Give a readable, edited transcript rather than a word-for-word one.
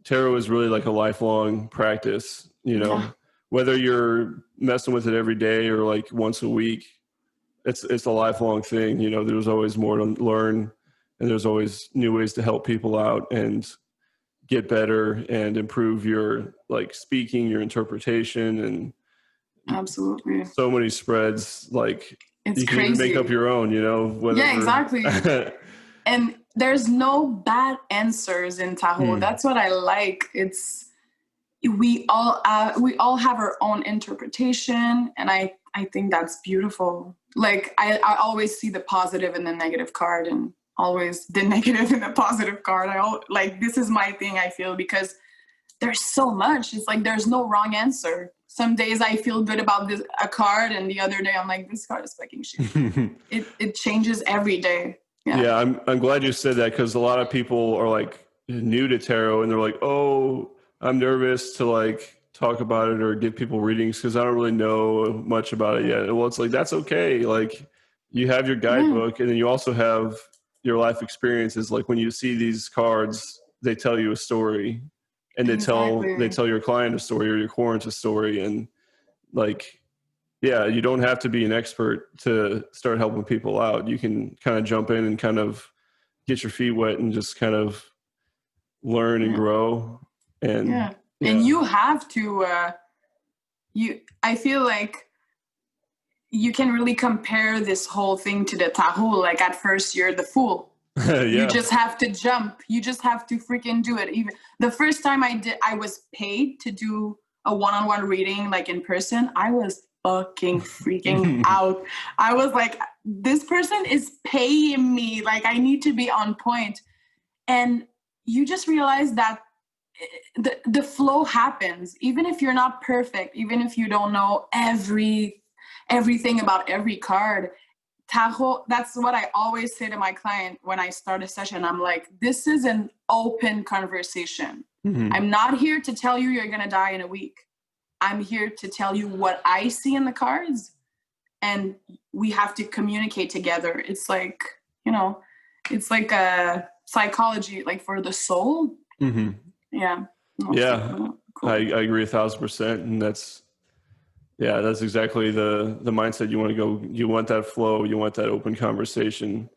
tarot is really like a lifelong practice, you know, Yeah. whether you're messing with it every day or like once a week, it's a lifelong thing. You know, there's always more to learn, and there's always new ways to help people out and get better and improve your like speaking, your interpretation, and Absolutely. so many spreads. Like It's you can even make crazy. up your own, you know, whatever. Yeah, exactly. And there's no bad answers in Tahoe. That's what I like. It's we all have our own interpretation, and I think that's beautiful. Like I always see the positive in the negative card, and always the negative in the positive card. Like this is my thing. I feel because there's so much. It's like there's no wrong answer. Some days I feel good about a card, and the other day I'm like, this card is fucking shit. It changes every day. Yeah, I'm glad you said that, because a lot of people are like new to tarot and they're like, oh, I'm nervous to like talk about it or give people readings because I don't really know much about it yet. Well, it's like, that's okay. Like you have your guidebook, and then you also have your life experiences. Like when you see these cards, they tell you a story, and they tell your client a story or your client a story. And like, yeah, you don't have to be an expert to start helping people out. You can kind of jump in and kind of get your feet wet and just kind of learn and grow. And and you have to I feel like you can really compare this whole thing to the Tahoe. Like at first you're the fool. You just have to jump. You just have to freaking do it. Even the first time I was paid to do a one-on-one reading, like in person, I was fucking freaking out. I was like, this person is paying me. Like I need to be on point. And you just realize that the flow happens, even if you're not perfect, even if you don't know everything about every card. Tahoe, that's what I always say to my client when I start a session. I'm like, this is an open conversation. I'm not here to tell you you're going to die in a week. I'm here to tell you what I see in the cards, and we have to communicate together. It's like, you know, it's like a psychology, like for the soul. Yeah. Yeah. Cool. I agree 1,000%. And that's exactly the mindset you want to go. You want that flow. You want that open conversation.